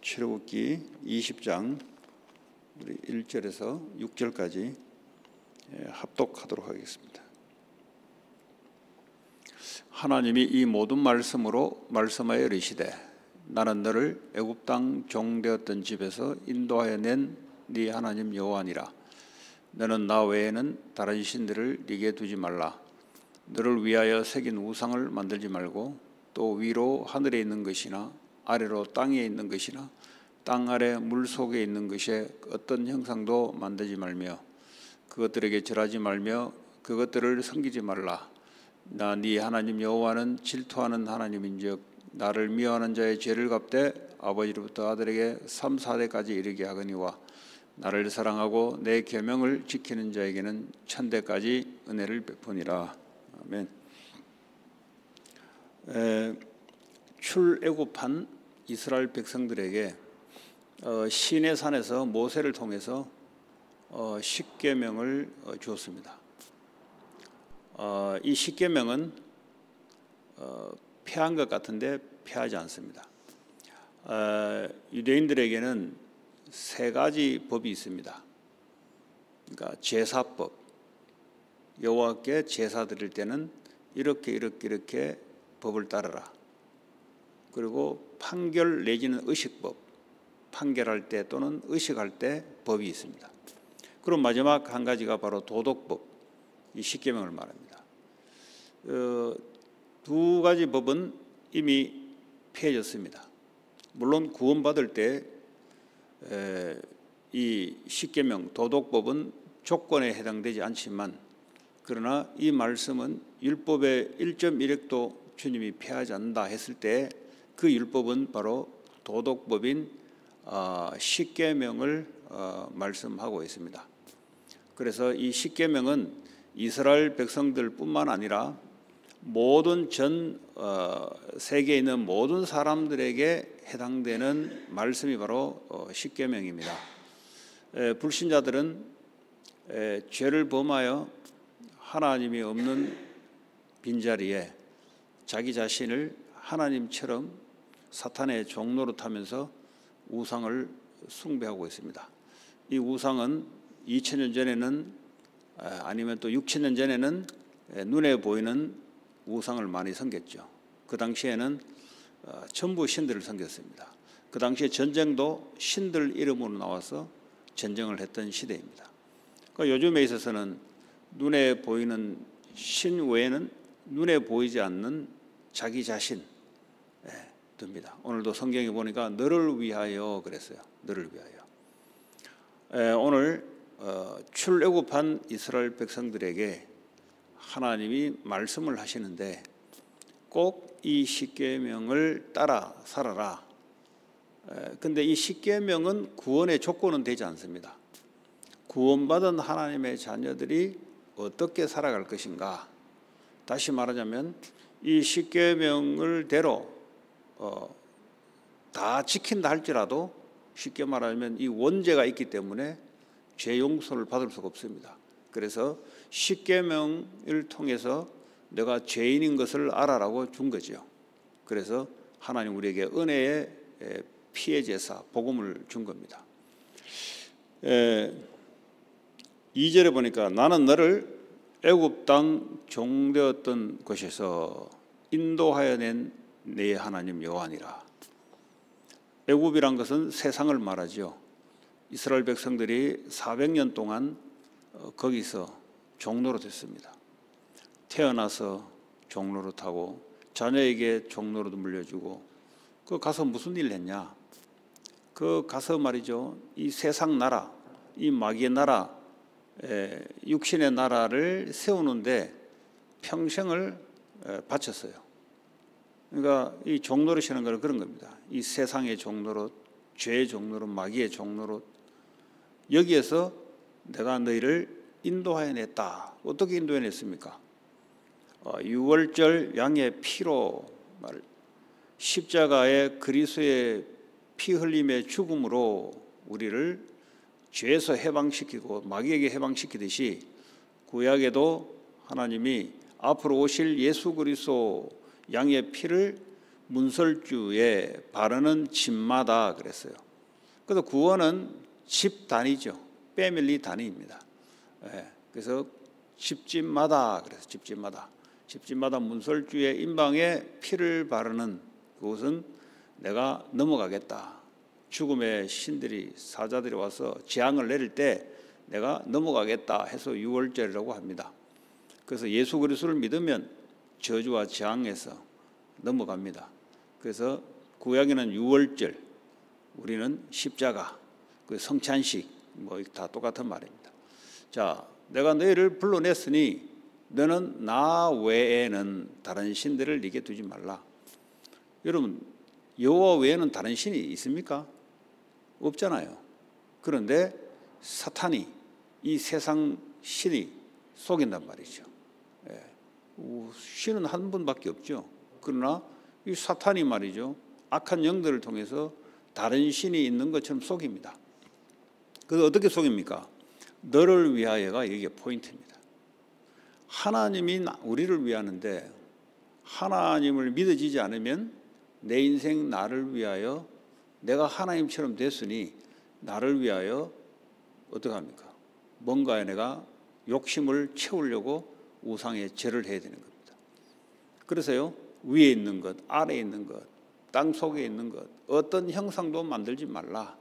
출애굽기 20장 우리 1절에서 6절까지 합독하도록 하겠습니다. 하나님이 이 모든 말씀으로 말씀하여 이르시되 나는 너를 애굽 땅 종되었던 집에서 인도하여 낸 네 하나님 여호와니라. 너는 나 외에는 다른 신들을 네게 두지 말라. 너를 위하여 새긴 우상을 만들지 말고 또 위로 하늘에 있는 것이나 아래로 땅에 있는 것이나 땅 아래 물 속에 있는 것에 어떤 형상도 만들지 말며 그것들에게 절하지 말며 그것들을 섬기지 말라. 나 네 하나님 여호와는 질투하는 하나님인즉 나를 미워하는 자의 죄를 갚되 아버지로부터 아들에게 3, 4대까지 이르게 하거니와 나를 사랑하고 내 계명을 지키는 자에게는 1000대까지 은혜를 베푸니라. 아멘. 출애굽한 이스라엘 백성들에게 시내산에서 모세를 통해서 십계명을 주었습니다. 이 십계명은 폐한 것 같은데 폐하지 않습니다. 유대인들에게는 세 가지 법이 있습니다. 그러니까 제사법, 여호와께 제사 드릴 때는 이렇게 법을 따르라. 그리고 판결 내지는 의식법, 판결할 때 또는 의식할 때 법이 있습니다. 그럼 마지막 한 가지가 바로 도덕법, 이 십계명을 말합니다. 두 가지 법은 이미 폐해졌습니다. 물론 구원받을 때 이 십계명, 도덕법은 조건에 해당되지 않지만 그러나 이 말씀은 율법의 1.1획도 주님이 폐하지 않는다 했을 때 그 율법은 바로 도덕법인 십계명을 말씀하고 있습니다. 그래서 이 십계명은 이스라엘 백성들뿐만 아니라 모든 전 세계에 있는 모든 사람들에게 해당되는 말씀이 바로 십계명입니다. 불신자들은 죄를 범하여 하나님이 없는 빈자리에 자기 자신을 하나님처럼 사탄의 종로로 타면서 우상을 숭배하고 있습니다. 이 우상은 2000년 전에는 아니면 또 6000년 전에는 눈에 보이는 우상을 많이 섬겼죠. 그 당시에는 전부 신들을 섬겼습니다. 그 당시에 전쟁도 신들 이름으로 나와서 전쟁을 했던 시대입니다. 그러니까 요즘에 있어서는 눈에 보이는 신 외에는 눈에 보이지 않는 자기 자신 듭니다. 오늘도 성경에 보니까 너를 위하여 그랬어요. 너를 위하여. 오늘 출애굽한 이스라엘 백성들에게 하나님이 말씀을 하시는데 꼭 이 십계명을 따라 살아라. 근데 이 십계명은 구원의 조건은 되지 않습니다. 구원받은 하나님의 자녀들이 어떻게 살아갈 것인가? 다시 말하자면 이 십계명을 대로 다 지킨다 할지라도 쉽게 말하면 이 원죄가 있기 때문에 죄 용서를 받을 수가 없습니다. 그래서 십계명을 통해서 내가 죄인인 것을 알아라고 준 거죠. 그래서 하나님 우리에게 은혜의 피해 제사, 복음을 준 겁니다. 2절에 보니까 나는 너를 애굽 땅 종되었던 곳에서 인도하여 낸 네 하나님 여호와니라. 애굽이란 것은 세상을 말하죠. 이스라엘 백성들이 400년 동안 거기서 종노릇 했습니다. 태어나서 종노릇 하고 자녀에게 종노릇 물려주고 그 가서 무슨 일을 했냐? 그 가서 말이죠. 이 세상 나라, 이 마귀의 나라, 육신의 나라를 세우는데 평생을 바쳤어요. 그러니까 이 종노릇이라는 건 그런 겁니다. 이 세상의 종노릇, 죄의 종노릇, 마귀의 종노릇, 여기에서 내가 너희를 인도하여 냈다. 어떻게 인도해 냈습니까? 유월절 양의 피로 십자가의 그리스도의 피 흘림의 죽음으로 우리를 죄에서 해방시키고 마귀에게 해방시키듯이 구약에도 하나님이 앞으로 오실 예수 그리스도 양의 피를 문설주에 바르는 집마다 그랬어요. 그래서 구원은 집 단위죠. 패밀리 단위입니다. 그래서 집집마다 그래서 집집마다 문설주에 임방에 피를 바르는 그곳은 내가 넘어가겠다. 죽음의 신들이 사자들이 와서 재앙을 내릴 때 내가 넘어가겠다 해서 유월절이라고 합니다. 그래서 예수 그리스도를 믿으면 저주와 재앙에서 넘어갑니다. 그래서 구약에는 유월절, 우리는 십자가, 그 성찬식 뭐 다 똑같은 말입니다. 자, 내가 너희를 불러냈으니 너는 나 외에는 다른 신들을 네게 두지 말라. 여러분, 여호와 외에는 다른 신이 있습니까? 없잖아요. 그런데 사탄이 이 세상 신이 속인단 말이죠. 신은 한 분밖에 없죠. 그러나 이 사탄이 말이죠, 악한 영들을 통해서 다른 신이 있는 것처럼 속입니다. 그래서 어떻게 속입니까? 너를 위하여가 이게 포인트입니다. 하나님이 우리를 위하는데 하나님을 믿어지지 않으면 내 인생 나를 위하여 내가 하나님처럼 됐으니 나를 위하여 어떻게 합니까? 뭔가에 내가 욕심을 채우려고 우상에 절을 해야 되는 겁니다. 그래서요, 위에 있는 것, 아래에 있는 것, 땅 속에 있는 것, 어떤 형상도 만들지 말라.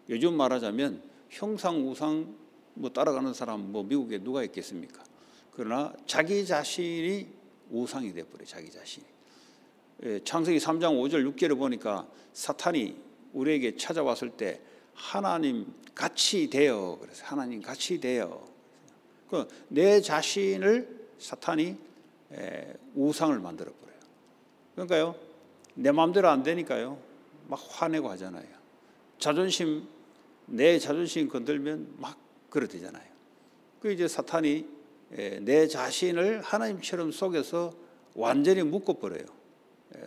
요즘 말하자면 형상, 우상 뭐 따라가는 사람 뭐 미국에 누가 있겠습니까? 그러나 자기 자신이 우상이 돼버려요. 자기 자신이. 창세기 3장 5절 6절을 보니까 사탄이 우리에게 찾아왔을 때 하나님 같이 되어, 그래서 하나님 같이 되어, 내 자신을 사탄이 우상을 만들어 버려요. 그러니까요, 내 마음대로 안 되니까요, 막 화내고 하잖아요. 자존심, 내 자존심 건들면 막 그러되잖아요. 그 이제 사탄이 내 자신을 하나님처럼 속여서 완전히 묶어버려요.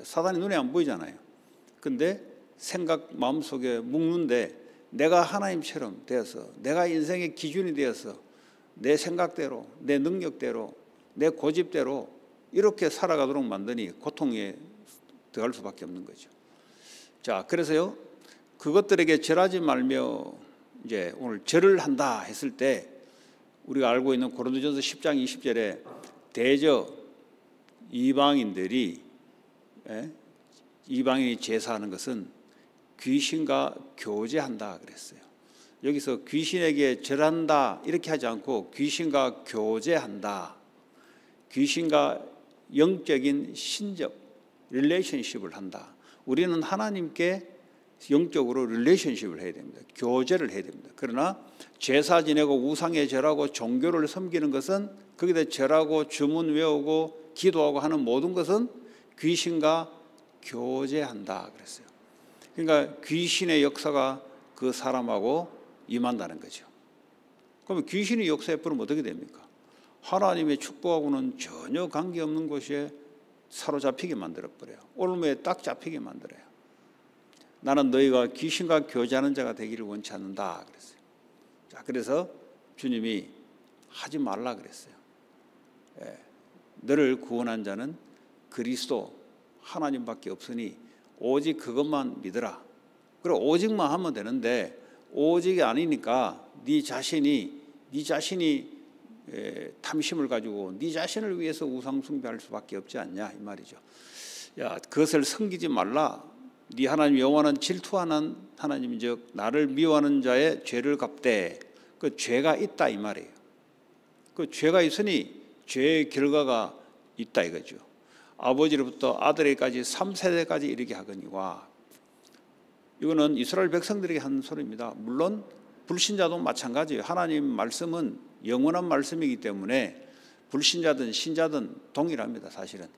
사탄이 눈에 안 보이잖아요. 근데 생각 마음속에 묶는데 내가 하나님처럼 되어서 내가 인생의 기준이 되어서 내 생각대로, 내 능력대로, 내 고집대로 이렇게 살아가도록 만드니 고통에 들어갈 수밖에 없는 거죠. 자, 그래서요, 그것들에게 절하지 말며 이제 오늘 절을 한다 했을 때 우리가 알고 있는 고린도전서 10장 20절에 대저 이방인이 제사하는 것은 귀신과 교제한다 그랬어요. 여기서 귀신에게 절한다 이렇게 하지 않고 귀신과 교제한다. 귀신과 영적인 신적 릴레이션십을 한다. 우리는 하나님께 영적으로 릴레이션십을 해야 됩니다. 교제를 해야 됩니다. 그러나 제사 지내고 우상에 절하고 종교를 섬기는 것은 거기다 절하고 주문 외우고 기도하고 하는 모든 것은 귀신과 교제한다 그랬어요. 그러니까 귀신의 역사가 그 사람하고 임한다는 거죠. 그러면 귀신이 역사해 버리면 어떻게 됩니까? 하나님의 축복하고는 전혀 관계없는 곳에 사로잡히게 만들어버려요. 올무에 딱 잡히게 만들어요. 나는 너희가 귀신과 교제하는 자가 되기를 원치 않는다 그랬어요. 자, 그래서 주님이 하지 말라 그랬어요. 너를 구원한 자는 그리스도 하나님밖에 없으니 오직 그것만 믿으라. 그리고 오직만 하면 되는데 오직이 아니니까 네 자신이 탐심을 가지고 네 자신을 위해서 우상 숭배할 수밖에 없지 않냐 이 말이죠. 야, 그것을 섬기지 말라. 네 하나님 여호와는 질투하는 하나님이즉 나를 미워하는 자의 죄를 갚되 그 죄가 있다 이 말이에요. 그 죄가 있으니 죄의 결과가 있다 이거죠. 아버지로부터 아들에게까지 3세대까지 이르게 하거니와. 이거는 이스라엘 백성들에게 한 소리입니다. 물론 불신자도 마찬가지예요. 하나님 말씀은 영원한 말씀이기 때문에 불신자든 신자든 동일합니다. 사실은.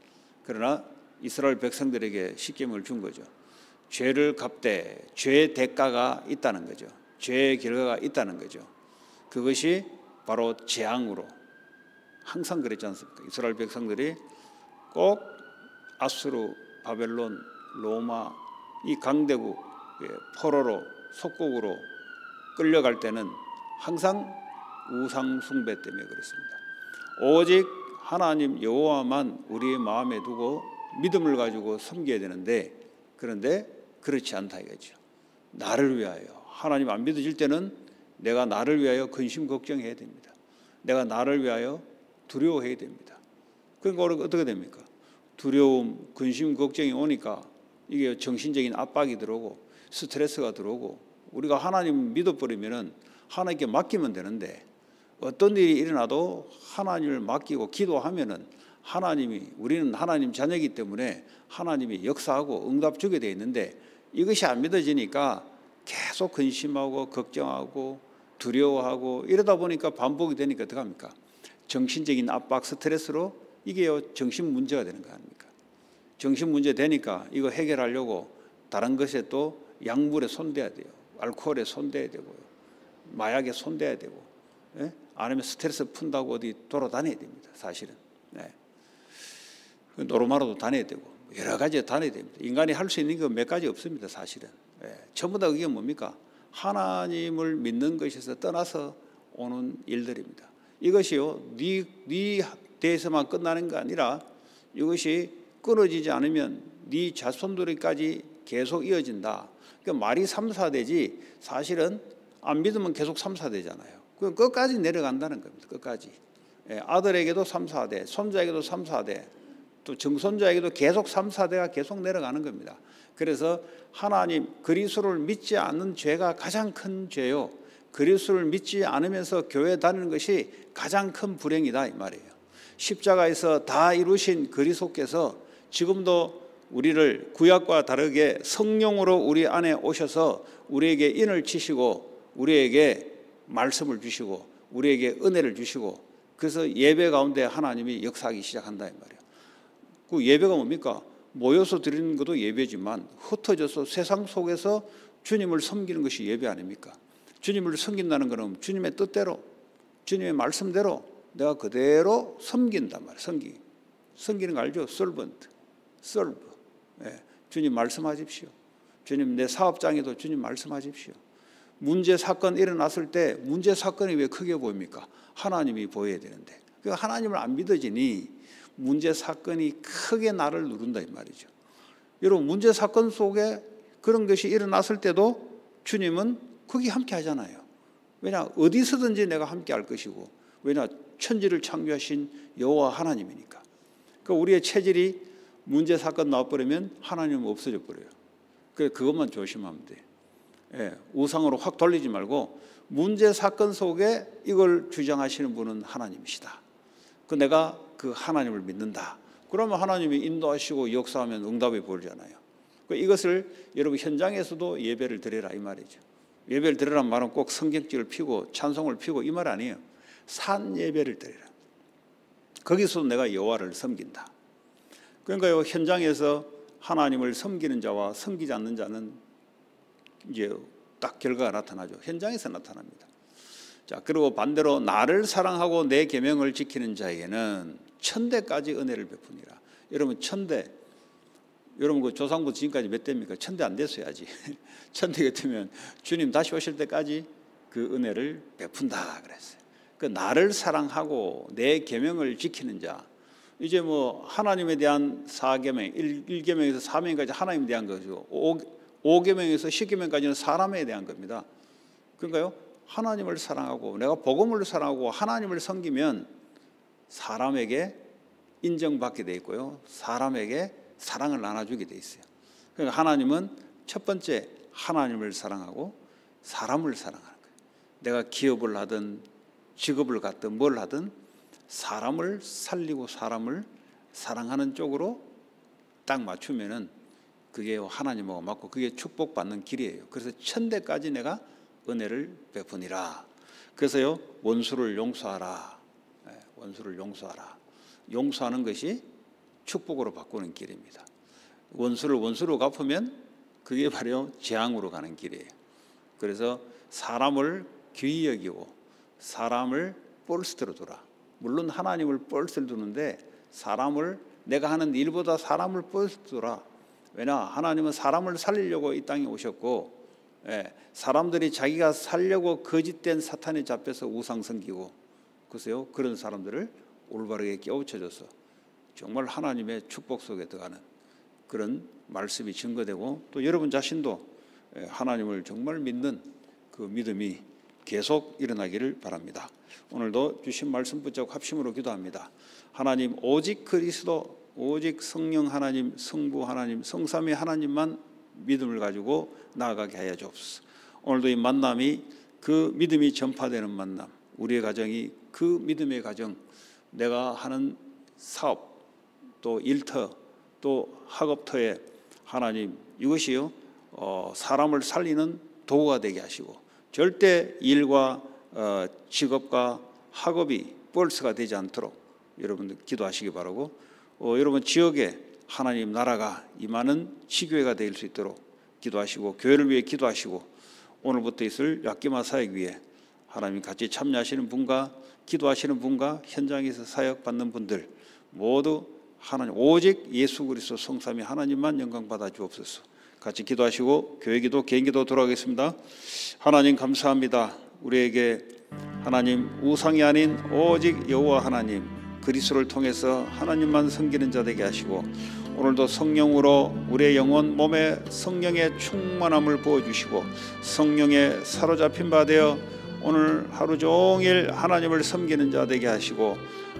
그러나 이스라엘 백성들에게 십계명을 준 거죠. 죄를 갚되 죄의 대가가 있다는 거죠. 죄의 결과가 있다는 거죠. 그것이 바로 재앙으로 항상 그랬지 않습니까? 이스라엘 백성들이 꼭 아수르, 바벨론, 로마 이 강대국 포로로 속국으로 끌려갈 때는 항상 우상 숭배 때문에 그렇습니다. 오직 하나님 여호와만 우리의 마음에 두고 믿음을 가지고 섬겨야 되는데, 그런데 그렇지 않다 이거죠. 나를 위하여. 하나님 안 믿어질 때는 내가 나를 위하여 근심 걱정해야 됩니다. 내가 나를 위하여 두려워해야 됩니다. 그러니까 어떻게 됩니까? 두려움, 근심, 걱정이 오니까 이게 정신적인 압박이 들어오고 스트레스가 들어오고, 우리가 하나님 믿어버리면은 하나님께 맡기면 되는데, 어떤 일이 일어나도 하나님을 맡기고 기도하면은 하나님이, 우리는 하나님 자녀이기 때문에 하나님이 역사하고 응답 주게 돼 있는데, 이것이 안 믿어지니까 계속 근심하고 걱정하고 두려워하고 이러다 보니까 반복이 되니까 어떡합니까? 정신적인 압박, 스트레스로 이게 정신 문제가 되는 거 아닙니까? 정신 문제 되니까 이거 해결하려고 다른 것에 또 약물에 손대야 돼요. 알코올에 손대야 되고요. 마약에 손대야 되고, 예? 아니면 스트레스 푼다고 어디 돌아다녀야 됩니다. 사실은. 네. 노르마로도 다녀야 되고 여러 가지 다녀야 됩니다. 인간이 할 수 있는 게 몇 가지 없습니다. 사실은. 예. 전부 다 그게 뭡니까? 하나님을 믿는 것에서 떠나서 오는 일들입니다. 이것이요, 네 대해서만 끝나는 게 아니라 이것이 끊어지지 않으면 네 자손들에까지 계속 이어진다. 그러니까 말이 3, 4대지 사실은 안 믿으면 계속 3, 4대잖아요. 그 끝까지 내려간다는 겁니다. 끝까지. 예, 아들에게도 3, 4대, 손자에게도 3, 4대, 또 정손자에게도 계속 3, 4대가 계속 내려가는 겁니다. 그래서 하나님, 그리스도를 믿지 않는 죄가 가장 큰 죄요, 그리스도를 믿지 않으면서 교회 다니는 것이 가장 큰 불행이다 이 말이에요. 십자가에서 다 이루신 그리스도께서 지금도 우리를 구약과 다르게 성령으로 우리 안에 오셔서 우리에게 인을 치시고 우리에게 말씀을 주시고 우리에게 은혜를 주시고, 그래서 예배 가운데 하나님이 역사하기 시작한다 이 말이에요. 그 예배가 뭡니까? 모여서 드리는 것도 예배지만 흩어져서 세상 속에서 주님을 섬기는 것이 예배 아닙니까? 주님을 섬긴다는 것은 주님의 뜻대로, 주님의 말씀대로 내가 그대로 섬긴단 말이에요. 섬기는 거 알죠? servant, serve. 예, 주님 말씀하십시오. 주님 내 사업장에도 주님 말씀하십시오. 문제 사건 일어났을 때 문제 사건이 왜 크게 보입니까? 하나님이 보여야 되는데, 그러니까 하나님을 안 믿어지니 문제 사건이 크게 나를 누른다 이 말이죠. 여러분, 문제 사건 속에 그런 것이 일어났을 때도 주님은 거기 함께 하잖아요. 왜냐? 어디서든지 내가 함께 할 것이고, 왜냐? 천지를 창조하신 여호와 하나님이니까. 그러니까 우리의 체질이 문제 사건 나와버리면 하나님은 없어져 버려요. 그것만 조심하면 돼. 예, 우상으로 확 돌리지 말고 문제 사건 속에 이걸 주장하시는 분은 하나님이시다. 내가 그 하나님을 믿는다. 그러면 하나님이 인도하시고 역사하면 응답이 보이잖아요. 이것을 여러분 현장에서도 예배를 드려라 이 말이죠. 예배를 드리라는 말은 꼭 성경책을 피고 찬송을 피고 이 말 아니에요. 산 예배를 드리라. 거기서 내가 여호와를 섬긴다. 그러니까요, 현장에서 하나님을 섬기는 자와 섬기지 않는 자는 이제 딱 결과가 나타나죠. 현장에서 나타납니다. 자, 그리고 반대로 나를 사랑하고 내 계명을 지키는 자에게는 천대까지 은혜를 베푸니라. 여러분, 천대, 여러분 그 조상부 지금까지 몇 대입니까? 천대 안 됐어요 아직. 천대가 되면 주님 다시 오실 때까지 그 은혜를 베푼다 그랬어요. 그 나를 사랑하고 내 계명을 지키는 자, 이제 뭐 하나님에 대한 4계명, 1계명에서 4계명까지 하나님에 대한 거죠. 5계명에서 10계명까지는 사람에 대한 겁니다. 그러니까요, 하나님을 사랑하고 내가 복음을 사랑하고 하나님을 섬기면 사람에게 인정받게 돼 있고요, 사람에게 사랑을 나눠주게 돼 있어요. 그러니까 하나님은 첫 번째 하나님을 사랑하고 사람을 사랑하는 거예요. 내가 기업을 하든 직업을 갖든 뭘 하든 사람을 살리고 사람을 사랑하는 쪽으로 딱 맞추면은 그게 하나님하고 맞고 그게 축복받는 길이에요. 그래서 천대까지 내가 은혜를 베푸니라. 그래서요, 원수를 용서하라. 원수를 용서하라. 용서하는 것이 축복으로 바꾸는 길입니다. 원수를 원수로 갚으면 그게 바로 재앙으로 가는 길이에요. 그래서 사람을 귀히 여기고 사람을 뻘스트로 두라. 물론 하나님을 뻘스트로 두는데 사람을, 내가 하는 일보다 사람을 뻘스트로 두라. 왜냐? 하나님은 사람을 살리려고 이 땅에 오셨고, 사람들이 자기가 살려고 거짓된 사탄에 잡혀서 우상 섬기고, 그래서요, 그런 사람들을 올바르게 깨우쳐줘서 정말 하나님의 축복 속에 들어가는 그런 말씀이 증거되고, 또 여러분 자신도 하나님을 정말 믿는 그 믿음이 계속 일어나기를 바랍니다. 오늘도 주신 말씀 붙잡고 합심으로 기도합니다. 하나님, 오직 그리스도, 오직 성령 하나님, 성부 하나님, 성삼위 하나님만 믿음을 가지고 나아가게 하여 주옵소서. 오늘도 이 만남이 그 믿음이 전파되는 만남, 우리의 가정이 그 믿음의 가정, 내가 하는 사업, 또 일터, 또 학업터에 하나님 이것이요 사람을 살리는 도구가 되게 하시고, 절대 일과 직업과 학업이 뻘스가 되지 않도록 여러분들 기도하시기 바라고, 여러분 지역에 하나님 나라가 임하는 지교회가 될 수 있도록 기도하시고, 교회를 위해 기도하시고, 오늘부터 있을 약기마 사역 위에 하나님 같이 참여하시는 분과 기도하시는 분과 현장에서 사역받는 분들 모두 하나님 오직 예수 그리스도 성삼위 하나님만 영광 받아 주옵소서. 같이 기도하시고 교회 기도, 개인 기도 돌아가겠습니다. 하나님 감사합니다. 우리에게 하나님 우상이 아닌 오직 여호와 하나님 그리스도를 통해서 하나님만 섬기는 자 되게 하시고, 오늘도 성령으로 우리의 영혼 몸에 성령의 충만함을 부어주시고, 성령에 사로잡힌 바 되어 오늘 하루 종일 하나님을 섬기는 자 되게 하시고,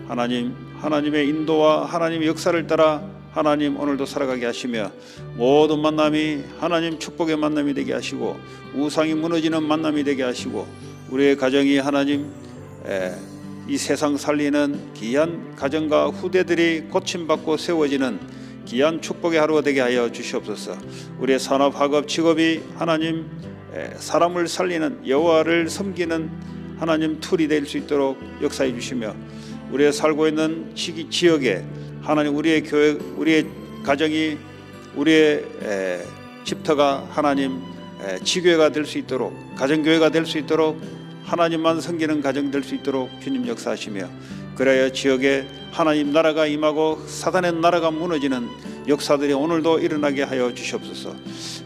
하나님의 인도와 하나님의 역사를 따라 하나님 오늘도 살아가게 하시며, 모든 만남이 하나님 축복의 만남이 되게 하시고, 우상이 무너지는 만남이 되게 하시고, 우리의 가정이 하나님 이 세상 살리는 귀한 가정과 후대들이 고침받고 세워지는 귀한 축복의 하루가 되게 하여 주시옵소서. 우리의 산업, 학업, 직업이 하나님 사람을 살리는 여호와를 섬기는 하나님 툴이 될 수 있도록 역사해 주시며, 우리의 살고 있는 지역에 하나님 우리의 교회, 우리의 가정이, 우리의 집터가 하나님 지교회가 될 수 있도록, 가정교회가 될 수 있도록, 하나님만 섬기는 가정 될 수 있도록 주님 역사하시며, 그래야 지역에 하나님 나라가 임하고 사단의 나라가 무너지는 역사들이 오늘도 일어나게 하여 주시옵소서.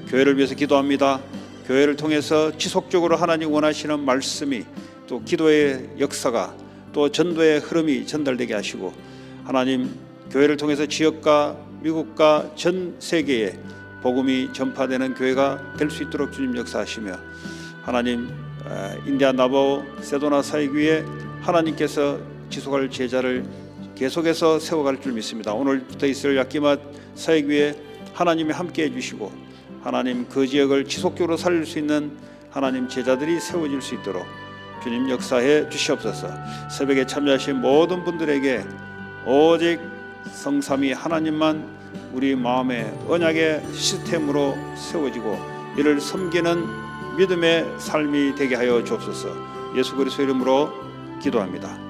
교회를 위해서 기도합니다. 교회를 통해서 지속적으로 하나님 원하시는 말씀이, 또 기도의 역사가, 또 전도의 흐름이 전달되게 하시고, 하나님 교회를 통해서 지역과 미국과 전 세계에 복음이 전파되는 교회가 될 수 있도록 주님 역사하시며, 하나님 인디아 나바오 세도나 사역위에 하나님께서 지속할 제자를 계속해서 세워갈 줄 믿습니다. 오늘부터 있을 약기맛 사역위에 하나님이 함께 해주시고, 하나님 그 지역을 지속적으로 살릴 수 있는 하나님 제자들이 세워질 수 있도록 주님 역사해 주시옵소서. 새벽에 참여하신 모든 분들에게 오직 성삼위 하나님만 우리 마음의 언약의 시스템으로 세워지고, 이를 섬기는 믿음의 삶이 되게 하여 주옵소서. 예수 그리스도 이름으로 기도합니다.